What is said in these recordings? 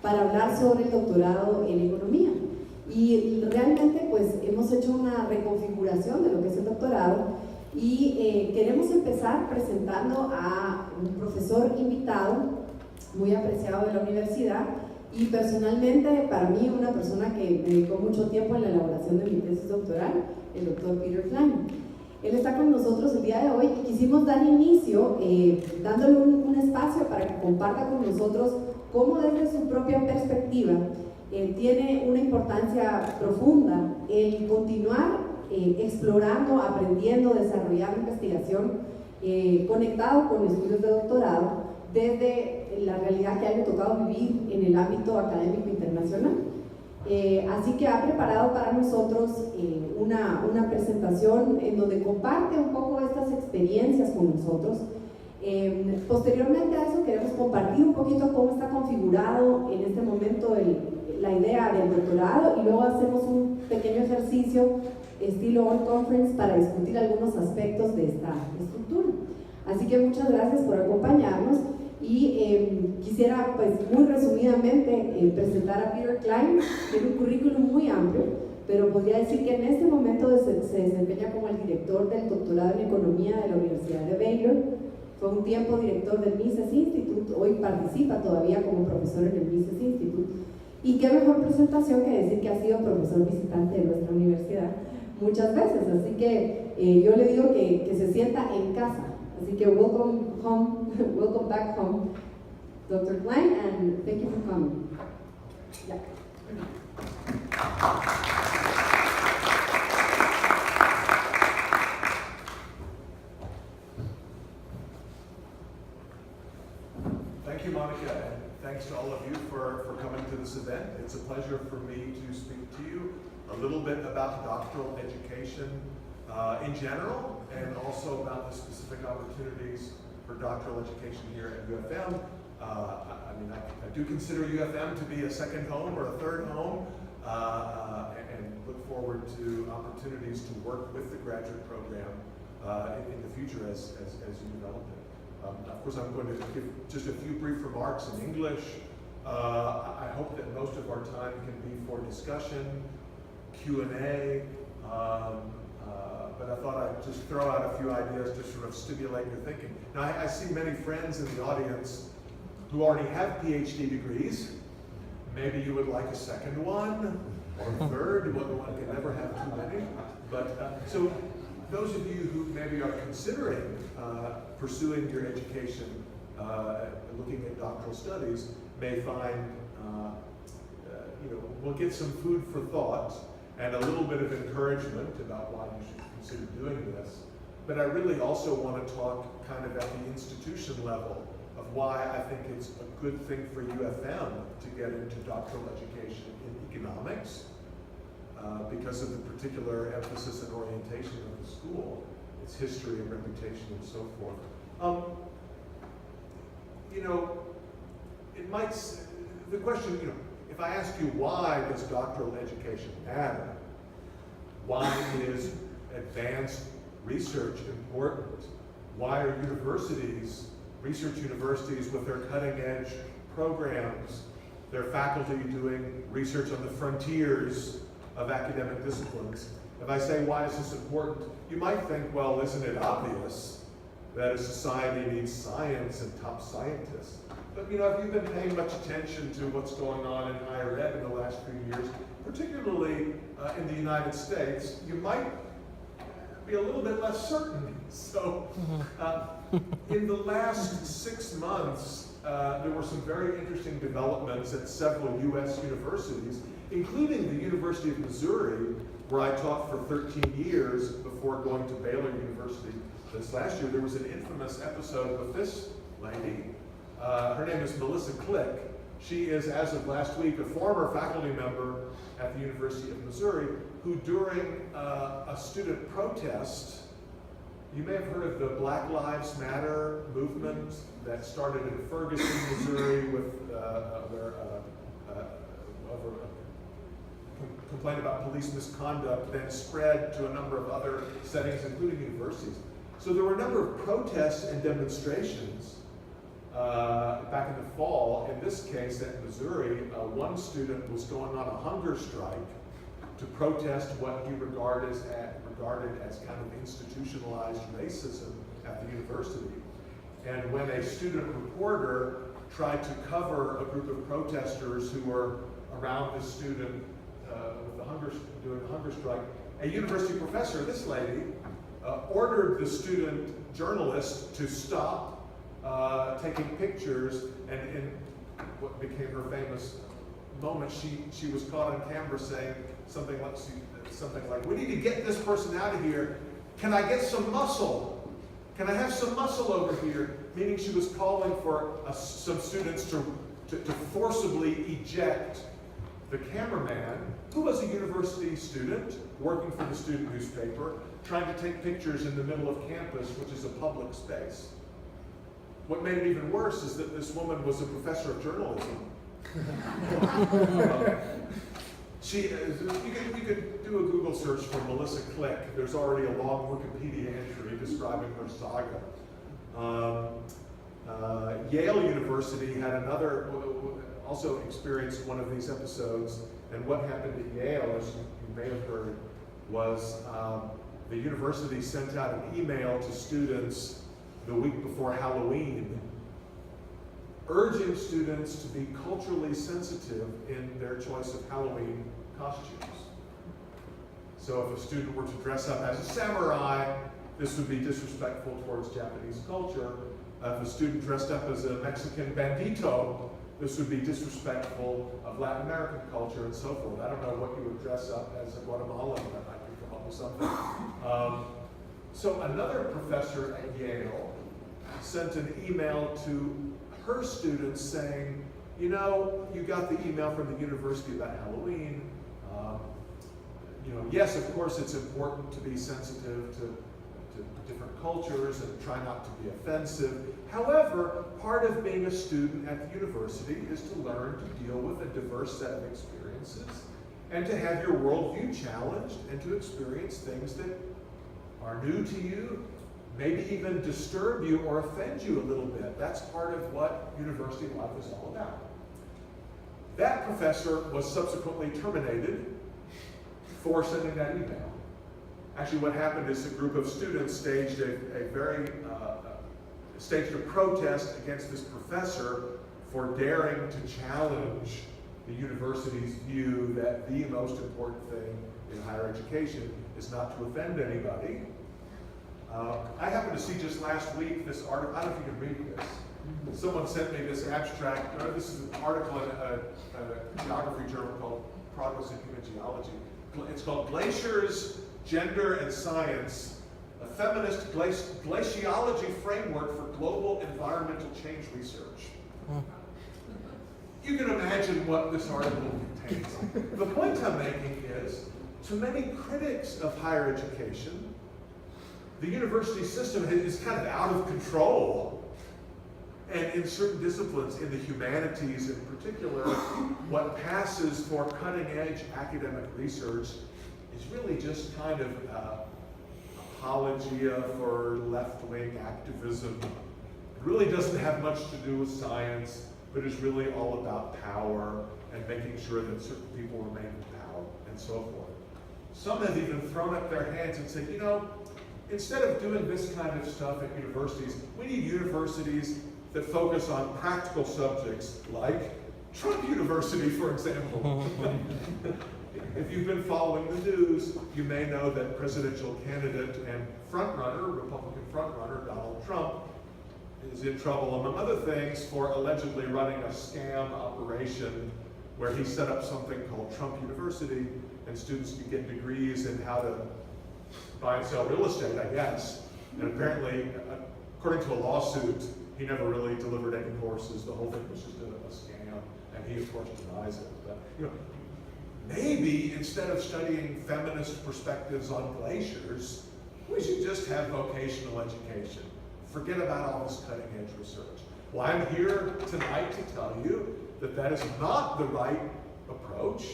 para hablar sobre el doctorado en economía. Y realmente pues hemos hecho una reconfiguración de lo que es el doctorado y queremos empezar presentando a un profesor invitado muy apreciado de la universidad y personalmente para mí una persona que me dedicó mucho tiempo en la elaboración de mi tesis doctoral, el doctor Peter Klein. Él está con nosotros el día de hoy y quisimos dar inicio dándole un espacio para que comparta con nosotros cómo desde su propia perspectiva tiene una importancia profunda el continuar explorando, aprendiendo, desarrollando investigación conectado con estudios de doctorado desde la realidad que haya tocado vivir en el ámbito académico internacional. Así que ha preparado para nosotros una presentación en donde comparte un poco estas experiencias con nosotros. Posteriormente a eso queremos compartir un poquito cómo está configurado en este momento la idea del doctorado y luego hacemos un pequeño ejercicio estilo On Conference para discutir algunos aspectos de esta estructura. Así que muchas gracias por acompañarnos y quisiera pues muy resumidamente presentar a Peter Klein. Tiene un currículum muy amplio, pero podría decir que en este momento se desempeña como el director del doctorado en economía de la Universidad de Baylor. Fue un tiempo director del Mises Institute, hoy participa todavía como profesor en el Mises Institute. Y qué mejor presentación que decir que ha sido profesor visitante de nuestra universidad muchas veces, así que yo le digo que se sienta en casa. Así que welcome home, welcome back home, Dr. Klein, and thank you for coming. Yeah. Thank you, Monica, and thanks to all of you for coming to this event. It's a pleasure for me to speak to you a little bit about doctoral education in general, and also about the specific opportunities for doctoral education here at UFM. I do consider UFM to be a second home or a third home, and look forward to opportunities to work with the graduate program in the future as you develop it. Of course, I'm going to give just a few brief remarks in English. I hope that most of our time can be for discussion, Q&A, but I thought I'd just throw out a few ideas to sort of stimulate your thinking. Now, I see many friends in the audience who already have PhD degrees. Maybe you would like a second one, or a third. One can never have too many. But so those of you who maybe are considering pursuing your education, looking at doctoral studies, may find, we'll get some food for thought and a little bit of encouragement about why you should consider doing this. But I really also want to talk kind of at the institution level of why I think it's a good thing for UFM to get into doctoral education in economics, because of the particular emphasis and orientation of the school, its history and reputation and so forth. It might, the question, if I ask you why does doctoral education matter? Why is advanced research important? Why are universities, research universities with their cutting edge programs, their faculty doing research on the frontiers of academic disciplines? If I say, why is this important? You might think, well, isn't it obvious that a society needs science and top scientists? But if you've been paying much attention to what's going on in higher ed in the last few years, particularly in the United States, you might be a little bit less certain. So in the last 6 months, there were some very interesting developments at several US universities, including the University of Missouri, where I taught for 13 years before going to Baylor University this last year. There was an infamous episode with this lady. Her name is Melissa Click. She is, as of last week, a former faculty member at the University of Missouri, who during a student protest, you may have heard of the Black Lives Matter movement that started in Ferguson, Missouri, with complaint about police misconduct, then spread to a number of other settings, including universities. So there were a number of protests and demonstrations back in the fall. In this case, at Missouri, one student was going on a hunger strike to protest what he regarded as kind of institutionalized racism at the university. And when a student reporter tried to cover a group of protesters who were around this student doing the hunger strike, a university professor, this lady, ordered the student journalist to stop taking pictures, and in what became her famous moment, she was caught on camera saying something like, "We need to get this person out of here. Can I get some muscle? Can I have some muscle over here?" Meaning she was calling for some students to forcibly eject the cameraman, who was a university student working for the student newspaper, trying to take pictures in the middle of campus, which is a public space. What made it even worse is that this woman was a professor of journalism. You could do a Google search for Melissa Click. There's already a long Wikipedia entry describing her saga. Yale University had also experienced one of these episodes, and what happened at Yale, as you may have heard, was the university sent out an email to students the week before Halloween, urging students to be culturally sensitive in their choice of Halloween costumes. So if a student were to dress up as a samurai, this would be disrespectful towards Japanese culture. If a student dressed up as a Mexican bandito, this would be disrespectful of Latin American culture and so forth. I don't know what you would dress up as a Guatemalan, but I could come up with something. So another professor at Yale sent an email to her students saying, you know, you got the email from the university about Halloween. Yes, of course it's important to be sensitive to different cultures and try not to be offensive. However, part of being a student at the university is to learn to deal with a diverse set of experiences and to have your worldview challenged and to experience things that are new to you, maybe even disturb you or offend you a little bit. That's part of what university life is all about. That professor was subsequently terminated for sending that email. Actually, what happened is a group of students staged a protest against this professor for daring to challenge the university's view that the most important thing in higher education is not to offend anybody. I happened to see just last week this article. I don't know if you can read this. Someone sent me this abstract. This is an article in a geography journal called Progress in Human Geology. It's called Glaciers, Gender and Science, a feminist glaciology framework for global environmental change research. You can imagine what this article contains. The point I'm making is, to many critics of higher education, the university system is kind of out of control. And in certain disciplines, in the humanities in particular, what passes for cutting-edge academic research is really just kind of apologia for left-wing activism. It really doesn't have much to do with science, but is really all about power and making sure that certain people remain in power and so forth. Some have even thrown up their hands and said, you know, instead of doing this kind of stuff at universities, we need universities that focus on practical subjects like Trump University, for example. If you've been following the news, you may know that presidential candidate and frontrunner, Republican frontrunner, Donald Trump, is in trouble, among other things, for allegedly running a scam operation where he set up something called Trump University, and students could get degrees in how to buy and sell real estate, I guess. And apparently, according to a lawsuit, he never really delivered any courses. The whole thing was just a scam, and he, of course, denies it. But, maybe instead of studying feminist perspectives on glaciers, we should just have vocational education. Forget about all this cutting-edge research. Well, I'm here tonight to tell you that that is not the right approach,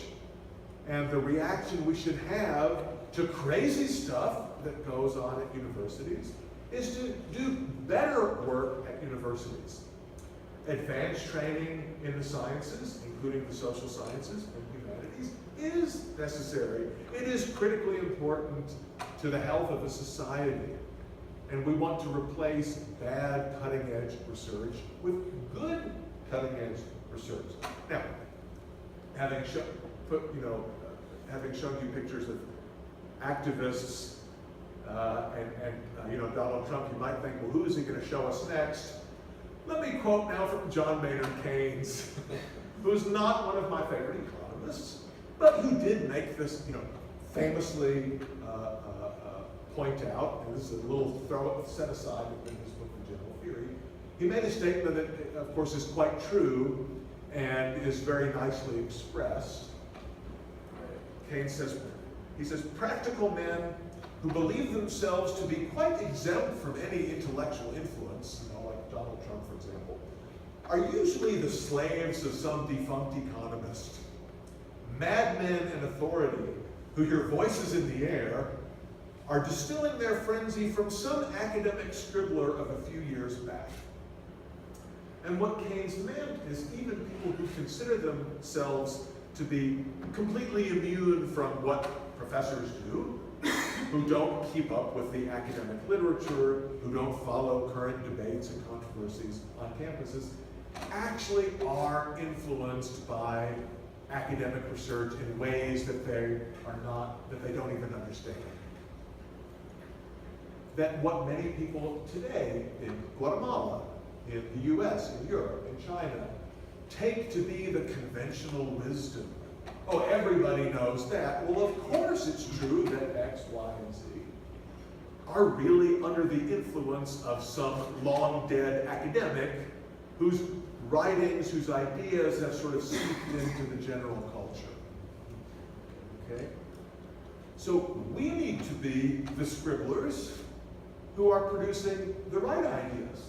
and the reaction we should have to crazy stuff that goes on at universities is to do better work at universities. advanced training in the sciences, including the social sciences and humanities, is necessary. It is critically important to the health of a society. And we want to replace bad cutting-edge research with good cutting-edge research. Now, having shown you pictures of activists and Donald Trump, you might think, well, who is he going to show us next? Let me quote now from John Maynard Keynes, who's not one of my favorite economists, but who did make this, famously point out, and this is a little set aside within his book, The General Theory. He made a statement that, of course, is quite true and is very nicely expressed. Keynes says, he says, practical men who believe themselves to be quite exempt from any intellectual influence, like Donald Trump, for example, are usually the slaves of some defunct economist. Madmen in authority who hear voices in the air are distilling their frenzy from some academic scribbler of a few years back. And what Keynes meant is even people who consider themselves to be completely immune from what professors do, who don't keep up with the academic literature, who don't follow current debates and controversies on campuses, actually are influenced by academic research in ways that they don't even understand. That what many people today in Guatemala, in the US, in Europe, in China, take to be the conventional wisdom. Oh, everybody knows that. Well, of course it's true that X, Y, and Z are really under the influence of some long-dead academic whose writings, whose ideas have sort of seeped into the general culture. Okay? So we need to be the scribblers who are producing the right ideas,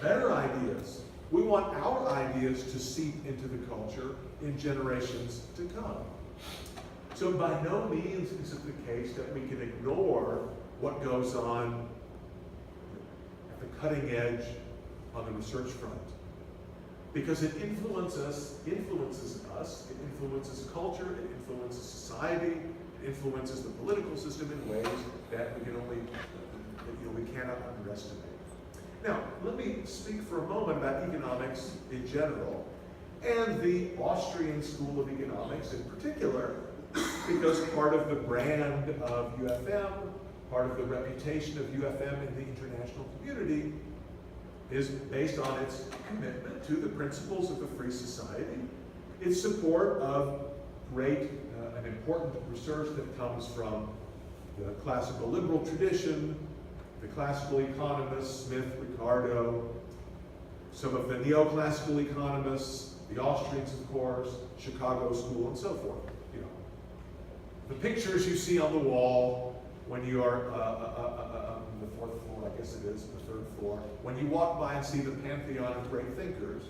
better ideas. We want our ideas to seep into the culture in generations to come. So by no means is it the case that we can ignore what goes on at the cutting edge on the research front. Because it influences us, it influences culture, it influences society, it influences the political system in ways that we can only, we cannot underestimate. Now, let me speak for a moment about economics in general, and the Austrian School of Economics in particular, because part of the brand of UFM, part of the reputation of UFM in the international community is based on its commitment to the principles of a free society, its support of great and important research that comes from the classical liberal tradition, the classical economists, Smith, Ricardo, some of the neoclassical economists, the Austrians, of course, Chicago School, and so forth. The pictures you see on the wall when you are on the fourth floor, I guess it is, the third floor, when you walk by and see the pantheon of great thinkers,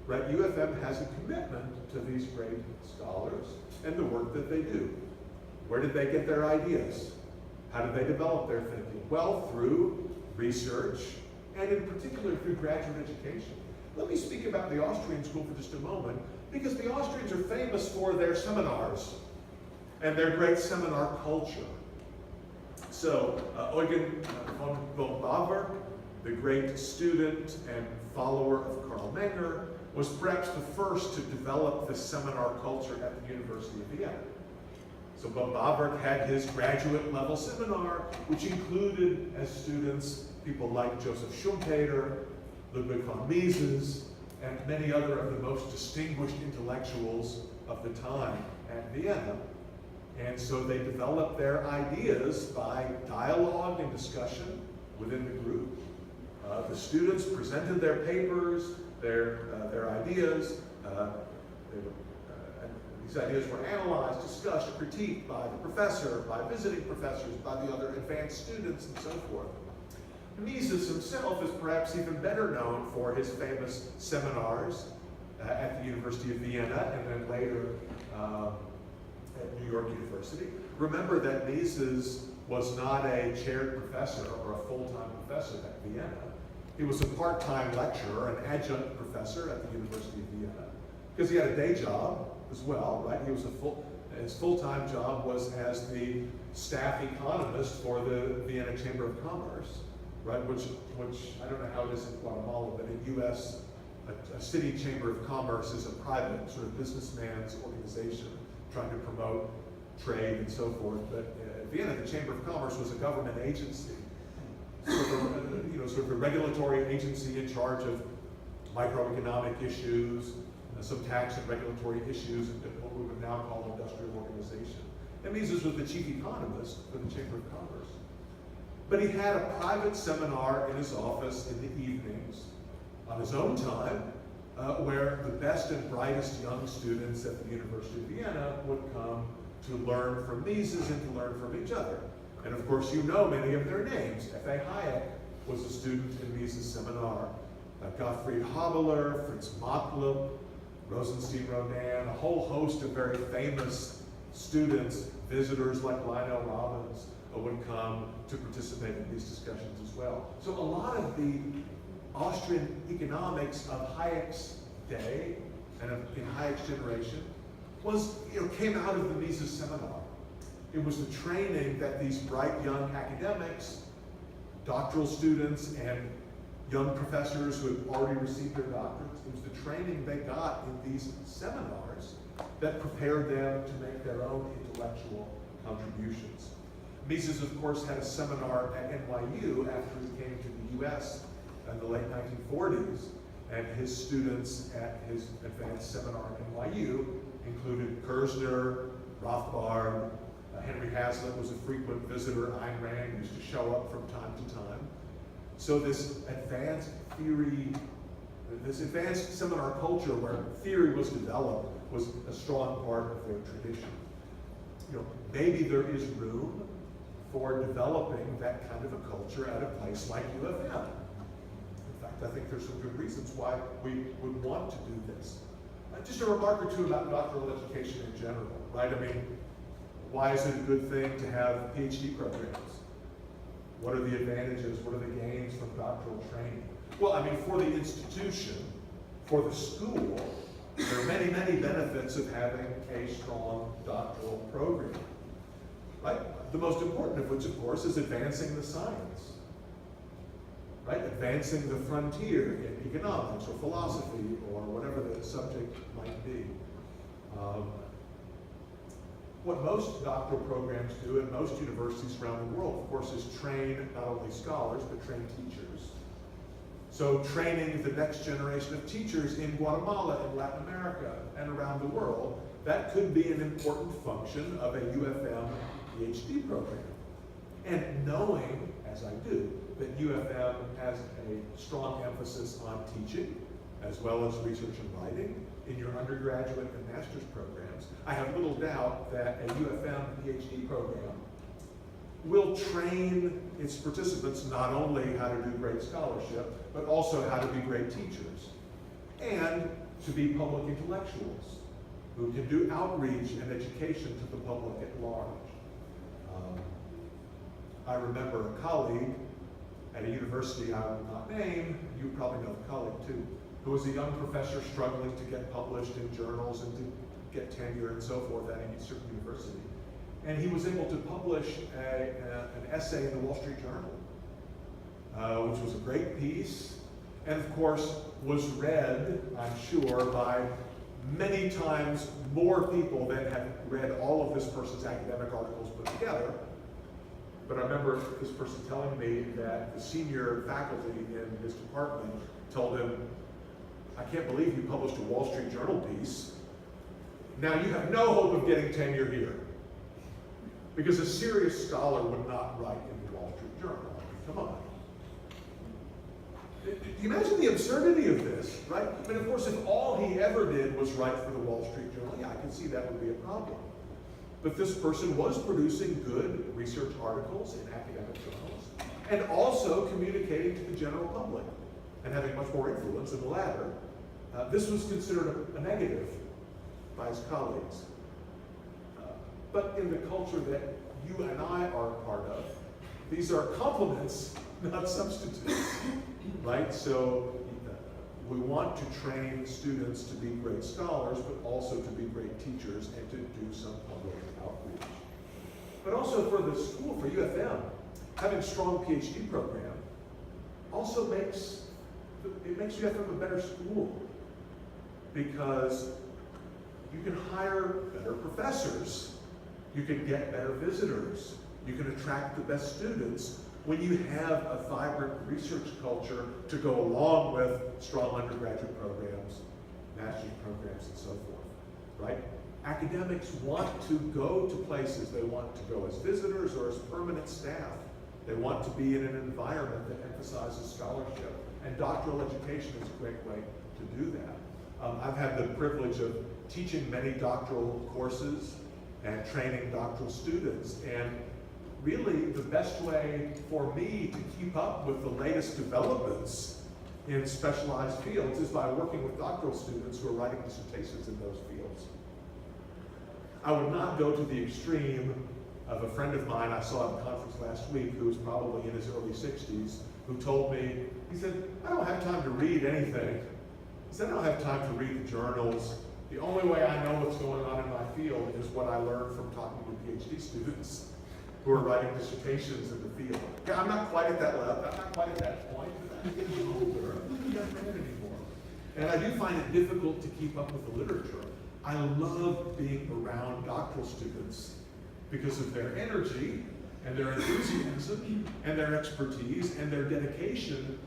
right? UFM has a commitment to these great scholars and the work that they do. Where did they get their ideas? How did they develop their thinking? Well, through research, and in particular through graduate education. Let me speak about the Austrian school for just a moment, because the Austrians are famous for their seminars and their great seminar culture. So, Eugen von Böhm-Bawerk, the great student and follower of Karl Menger, was perhaps the first to develop the seminar culture at the University of Vienna. So Böhm-Bawerk had his graduate level seminar, which included as students people like Joseph Schumpeter, Ludwig von Mises, and many other of the most distinguished intellectuals of the time at Vienna. And so they developed their ideas by dialogue and discussion within the group. The students presented their papers, their ideas. These ideas were analyzed, discussed, critiqued by the professor, by visiting professors, by the other advanced students, and so forth. Mises himself is perhaps even better known for his famous seminars at the University of Vienna and then later at New York University. Remember that Mises was not a chaired professor or a full-time professor at Vienna. He was a part-time lecturer, an adjunct professor at the University of Vienna, because he had a day job as well, right? His full-time job was as the staff economist for the Vienna Chamber of Commerce, right? Which I don't know how it is in Guatemala, but in U.S., a city chamber of commerce is a private sort of businessman's organization trying to promote trade and so forth. But Vienna, the Chamber of Commerce was a government agency, sort of a regulatory agency in charge of microeconomic issues, some tax and regulatory issues, and what we would now call industrial organization. And Mises was the chief economist for the Chamber of Commerce. But he had a private seminar in his office in the evenings, on his own time, where the best and brightest young students at the University of Vienna would come to learn from Mises and to learn from each other. And of course, you know many of their names. F.A. Hayek was a student in Mises' seminar. Gottfried Haberler, Fritz Machlup, Rosenstein Rodan, a whole host of very famous students, visitors like Lionel Robbins would come to participate in these discussions as well. So a lot of the Austrian economics of Hayek's day and in Hayek's generation came out of the Mises seminar. It was the training that these bright young academics, doctoral students, and young professors who had already received their doctorates, it was the training they got in these seminars that prepared them to make their own intellectual contributions. Mises, of course, had a seminar at NYU after he came to the US in the late 1940s, and his students at his advanced seminar at NYU included Kerzner, Rothbard, Henry Hazlitt was a frequent visitor, Ayn Rand used to show up from time to time. So this advanced theory, this advanced seminar culture where theory was developed was a strong part of their tradition. Maybe there is room for developing that kind of a culture at a place like U of M. In fact, I think there's some good reasons why we would want to do this. Just a remark or two about doctoral education in general, right? I mean, why is it a good thing to have PhD programs? What are the advantages? What are the gains from doctoral training? Well, I mean, for the institution, for the school, there are many, many benefits of having a strong doctoral program, right? The most important of which, of course, is advancing the science, right? Advancing the frontier in economics or philosophy or whatever the subject might be. What most doctoral programs do in most universities around the world, of course, is train not only scholars, but train teachers. So training the next generation of teachers in Guatemala, in Latin America, and around the world, that could be an important function of a U of M PhD program. And knowing, as I do, that U of M has a strong emphasis on teaching, as well as research and writing, in your undergraduate and master's programs, I have little doubt that a U of M PhD program will train its participants not only how to do great scholarship, but also how to be great teachers, and to be public intellectuals who can do outreach and education to the public at large. I remember a colleague at a university I will not name, you probably know the colleague too, who was a young professor struggling to get published in journals and to get tenure and so forth at a certain university. And he was able to publish an essay in the Wall Street Journal, which was a great piece, and of course was read, I'm sure, by many times more people than had read all of this person's academic articles put together. But I remember this person telling me that the senior faculty in his department told him, I can't believe you published a Wall Street Journal piece. Now you have no hope of getting tenure here. Because a serious scholar would not write in the Wall Street Journal. I mean, come on. Do you imagine the absurdity of this, right? I mean, of course, if all he ever did was write for the Wall Street Journal, yeah, I can see that would be a problem. But this person was producing good research articles in academic journals and also communicating to the general public and having much more influence in the latter. This was considered a negative by his colleagues. But in the culture that you and I are a part of, these are complements, not substitutes. right? So we want to train students to be great scholars, but also to be great teachers and to do some public outreach. But also for the school, for UFM, having a strong PhD program also makes UFM a better school, because you can hire better professors, you can get better visitors, you can attract the best students when you have a vibrant research culture to go along with strong undergraduate programs, master's programs, and so forth, right? Academics want to go to places. They want to go as visitors or as permanent staff. They want to be in an environment that emphasizes scholarship. And doctoral education is a great way to do that. I've had the privilege of teaching many doctoral courses and training doctoral students. And really, the best way for me to keep up with the latest developments in specialized fields is by working with doctoral students who are writing dissertations in those fields. I would not go to the extreme of a friend of mine I saw at a conference last week who was probably in his early 60s, who told me, he said, I don't have time to read anything. He said, I don't have time to read the journals. The only way I know what's going on in my field is what I learned from talking to PhD students who are writing dissertations in the field. Yeah, I'm not quite at that level, I'm not quite at that point, but I'm getting older, I'm not read anymore. And I do find it difficult to keep up with the literature. I love being around doctoral students because of their energy and their enthusiasm and their expertise and their dedication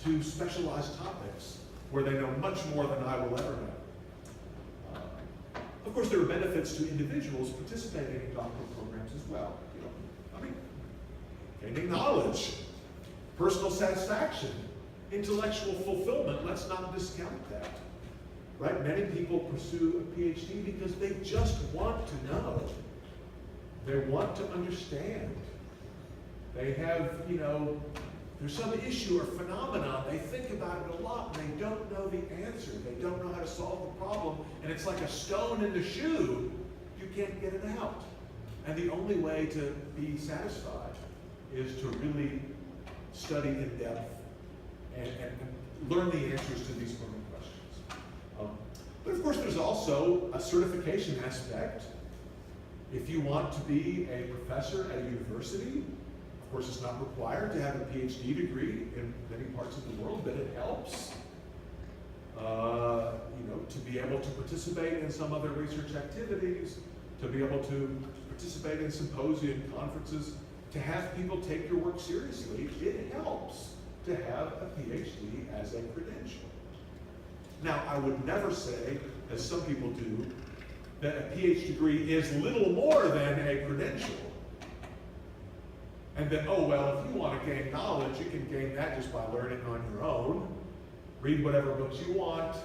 to specialized topics where they know much more than I will ever know. Of course, there are benefits to individuals participating in doctoral programs as well. Gaining knowledge, personal satisfaction, intellectual fulfillment, let's not discount that. Right? Many people pursue a PhD because they just want to know. They want to understand. They have, there's some issue or phenomenon, they think about it a lot, and they don't know the answer. They don't know how to solve the problem, and it's like a stone in the shoe. You can't get it out. And the only way to be satisfied is to really study in depth and learn the answers to these burning questions. But of course, there's also a certification aspect. If you want to be a professor at a university, of course, it's not required to have a PhD degree in many parts of the world, but it helps. To be able to participate in some other research activities, to be able to participate in symposia and conferences, to have people take your work seriously, it helps to have a PhD as a credential. Now, I would never say, as some people do, that a PhD degree is little more than a credential. And that, oh, well, if you want to gain knowledge, you can gain that just by learning on your own. Read whatever books you want,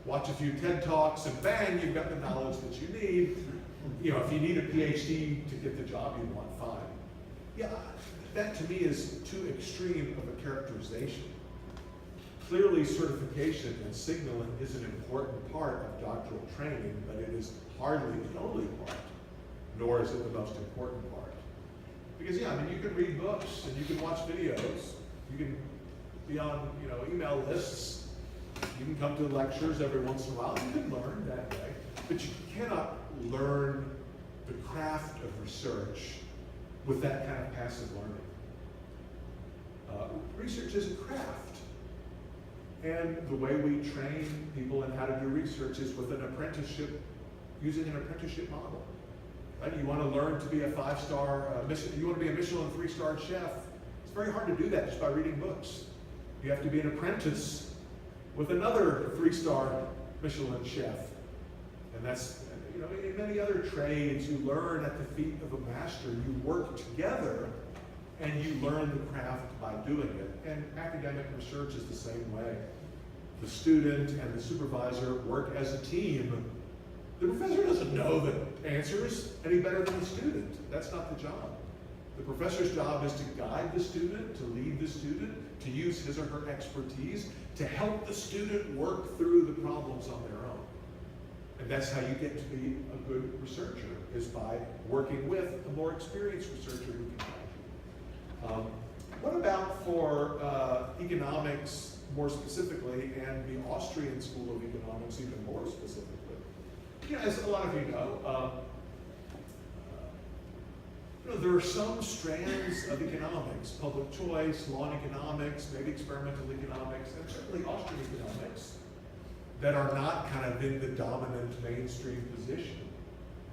watch a few TED Talks, and bang, you've got the knowledge that you need. If you need a PhD to get the job you want, fine. Yeah, that to me is too extreme of a characterization. Clearly, certification and signaling is an important part of doctoral training, but it is hardly the only part, nor is it the most important part. Because you can read books and you can watch videos, you can be on, email lists, you can come to lectures every once in a while, you can learn that way, but you cannot learn the craft of research with that kind of passive learning. Research is a craft. And the way we train people in how to do research is with an apprenticeship, using an apprenticeship model. Right? You want to learn to be a 5-star, you want to be a Michelin 3-star chef. It's very hard to do that just by reading books. You have to be an apprentice with another 3-star Michelin chef. And that's, in many other trades, you learn at the feet of a master. You work together and you learn the craft by doing it. And academic research is the same way. The student and the supervisor work as a team. The professor doesn't know the answers any better than the student. That's not the job. The professor's job is to guide the student, to lead the student, to use his or her expertise, to help the student work through the problems on their own. And that's how you get to be a good researcher, is by working with a more experienced researcher who can guide you. What about for economics more specifically, and the Austrian School of Economics even more specifically? You know, as a lot of you know, there are some strands of economics, public choice, law and economics, maybe experimental economics, and certainly Austrian economics, that are not kind of in the dominant mainstream position,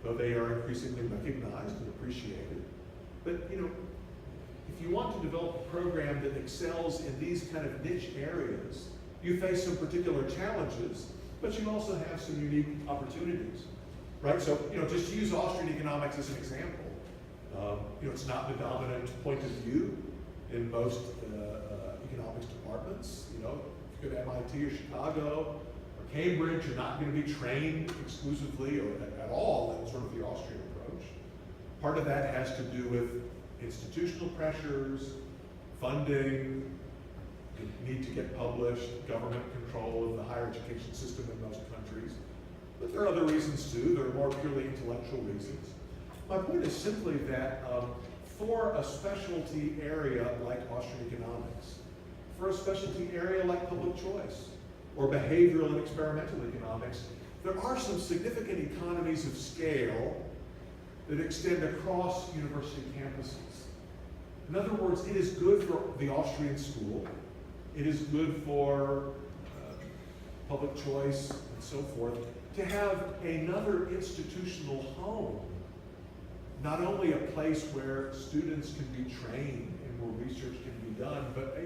though they are increasingly recognized and appreciated. But you know, if you want to develop a program that excels in these kind of niche areas, you face some particular challenges, but you also have some unique opportunities, right? So, you know, just to use Austrian economics as an example, you know, it's not the dominant point of view in most economics departments. You know, if you go to MIT or Chicago or Cambridge, you're not going to be trained exclusively or at all in sort of the Austrian approach. Part of that has to do with institutional pressures, funding, the need to get published, government control of the higher education system in most countries. But there are other reasons too. There are more purely intellectual reasons. My point is simply that for a specialty area like Austrian economics, for a specialty area like public choice or behavioral and experimental economics, there are some significant economies of scale that extend across university campuses. In other words, it is good for the Austrian school, it is good for public choice and so forth, to have another institutional home. Not only a place where students can be trained and where research can be done, but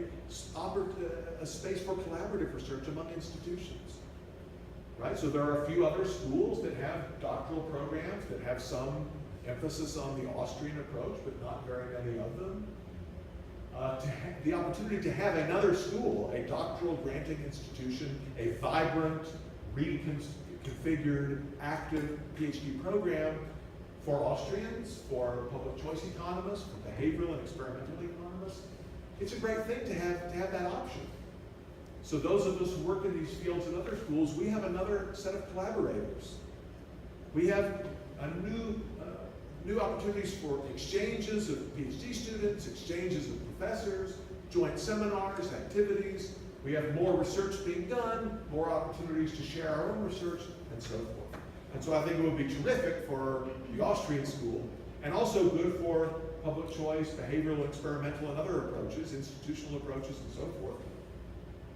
a space for collaborative research among institutions, right? So there are a few other schools that have doctoral programs that have some emphasis on the Austrian approach, but not very many of them. The opportunity to have another school, a doctoral granting institution, a vibrant, reconfigured, active PhD program for Austrians, for public choice economists, for behavioral and experimental economists, it's a great thing to have that option. So those of us who work in these fields at other schools, we have another set of collaborators. We have a new opportunities for exchanges of PhD students, exchanges of professors, joint seminars, activities. We have more research being done, more opportunities to share our own research, and so forth. And so I think it would be terrific for the Austrian school, and also good for public choice, behavioral, experimental, and other approaches, institutional approaches, and so forth,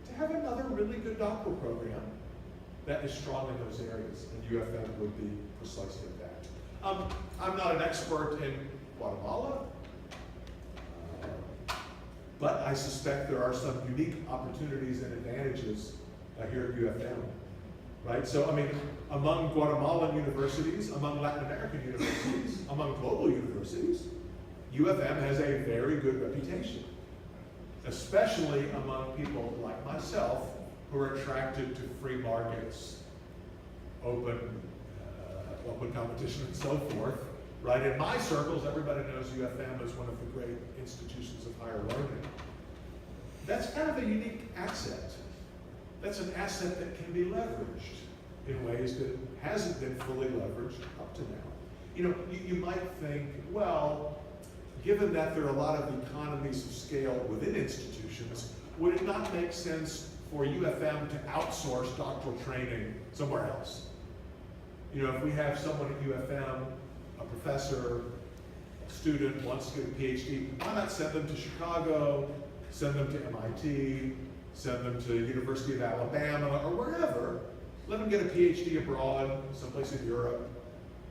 to have another really good doctoral program that is strong in those areas, and UFM would be precisely that. I'm not an expert in Guatemala, but I suspect there are some unique opportunities and advantages here at UFM. Right? So, I mean, among Guatemalan universities, among Latin American universities, among global universities, UFM has a very good reputation, especially among people like myself who are attracted to free markets, open competition, and so forth. Right? In my circles, everybody knows UFM as one of the great institutions of higher learning. That's kind of a unique asset. That's an asset that can be leveraged in ways that hasn't been fully leveraged up to now. You know, you might think, well, given that there are a lot of economies of scale within institutions, would it not make sense for UFM to outsource doctoral training somewhere else? You know, if we have someone at UFM, a professor, a student wants to get a PhD, why not send them to Chicago, send them to MIT, send them to University of Alabama, or wherever. Let them get a PhD abroad, someplace in Europe,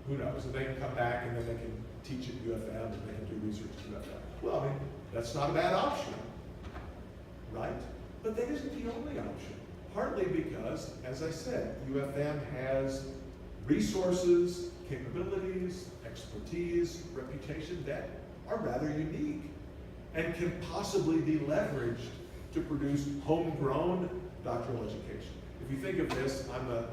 who knows, and they can come back and then they can teach at UFM and they can do research at UFM. Well, I mean, that's not a bad option, right? But that isn't the only option, partly because, as I said, UFM has resources, capabilities, expertise, reputation that are rather unique and can possibly be leveraged to produce homegrown doctoral education. If you think of this, I'm a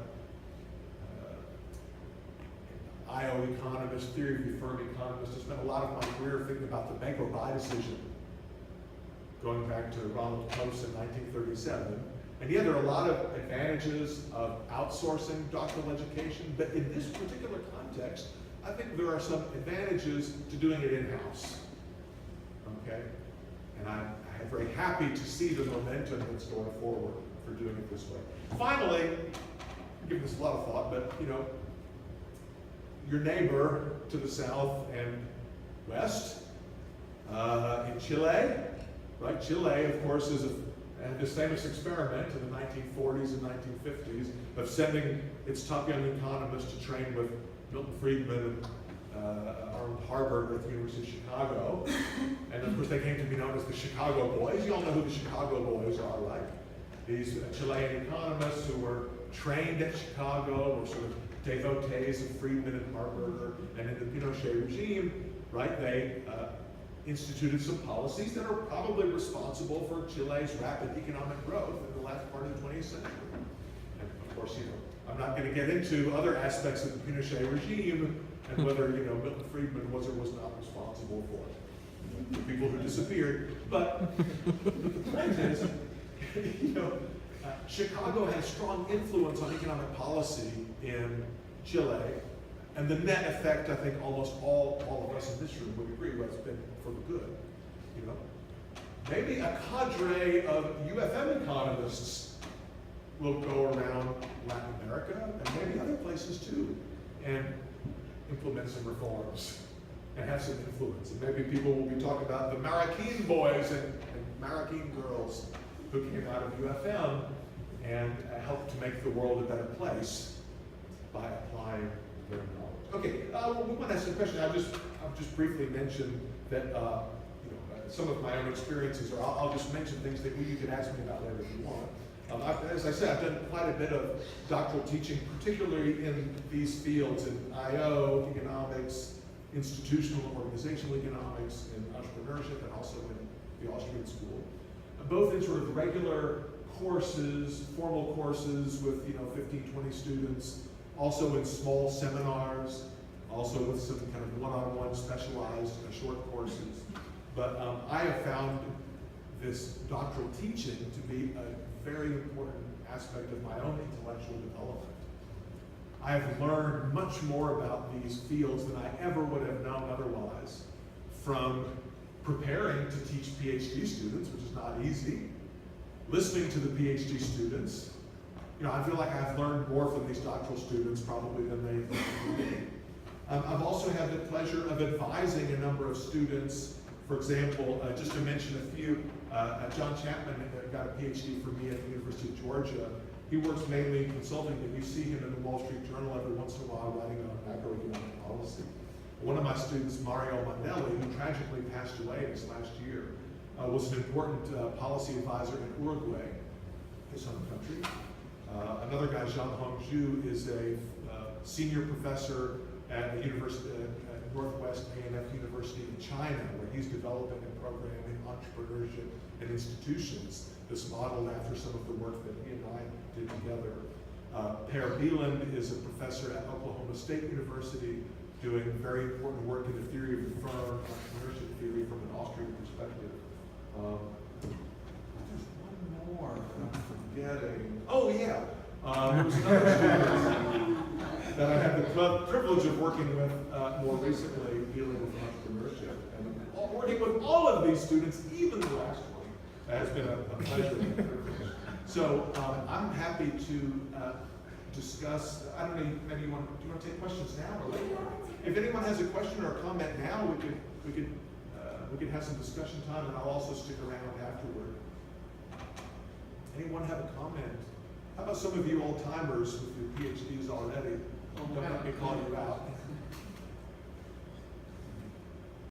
IO economist, theory of the firm economist. I spent a lot of my career thinking about the make or buy decision, going back to Ronald Coase in 1937. And yeah, there are a lot of advantages of outsourcing doctoral education, but in this particular context, I think there are some advantages to doing it in-house, okay? And I'm very happy to see the momentum that's going forward for doing it this way. Finally, I'm giving this a lot of thought, but you know, your neighbor to the south and west, in Chile, right? Chile, of course, had this famous experiment in the 1940s and 1950s of sending its top young economists to train with Milton Friedman and Arnold Harburger at the University of Chicago. And of course, they came to be known as the Chicago Boys. You all know who the Chicago Boys are, right? These Chilean economists who were trained at Chicago, were sort of devotees of Friedman and Harburger, and in the Pinochet regime, right, they instituted some policies that are probably responsible for Chile's rapid economic growth in the last part of the 20th century. And of course, you know, I'm not going to get into other aspects of the Pinochet regime and whether, you know, Milton Friedman was or was not responsible for it. The people who disappeared. But the point is, you know, Chicago had a strong influence on economic policy in Chile, and the net effect, I think almost all of us in this room would agree, has been for the good. You know, maybe a cadre of UFM economists will go around Latin America and maybe other places too, and implement some reforms and have some influence. And maybe people will be talking about the Marroquín boys and Marroquín girls who came out of UFM and helped to make the world a better place by applying their knowledge. Okay, we want to ask a question. I'll just briefly mention that some of my own experiences, or I'll just mention things that you could ask me about later if you want. As I said, I've done quite a bit of doctoral teaching, particularly in these fields in IO, economics, institutional and organizational economics, in entrepreneurship, and also in the Austrian school. Both in sort of regular courses, formal courses with 15, 20 students, also in small seminars, also with some kind of one-on-one specialized short courses. But I have found this doctoral teaching to be a very important aspect of my own intellectual development. I have learned much more about these fields than I ever would have known otherwise from preparing to teach PhD students, which is not easy, listening to the PhD students. I feel like I've learned more from these doctoral students probably than they from me. I've also had the pleasure of advising a number of students. For example, just to mention a few, John Chapman got a PhD from me at the University of Georgia. He works mainly in consulting, but you see him in the Wall Street Journal every once in a while writing on macroeconomic policy. One of my students, Mario Mandelli, who tragically passed away this last year, was an important policy advisor in Uruguay, his home country. Another guy, Jean Hongju, is a senior professor at the Northwest A&F University in China, where he's developing a program in entrepreneurship and institutions that's modeled after some of the work that he and I did together. Per Bieland is a professor at Oklahoma State University doing very important work in the theory of the firm, entrepreneurship theory from an Austrian perspective. There's one more that I'm forgetting. Oh yeah, there was another student that I had the privilege of working with more recently, dealing with entrepreneurship. And working with all of these students, even the last one, has been a pleasure and a privilege. So I'm happy to discuss, I don't know, maybe do you want to take questions now or later? If anyone has a question or a comment now, we could have some discussion time, and I'll also stick around afterward. Anyone have a comment? How about some of you old timers with your PhDs already? Don't let me call you out.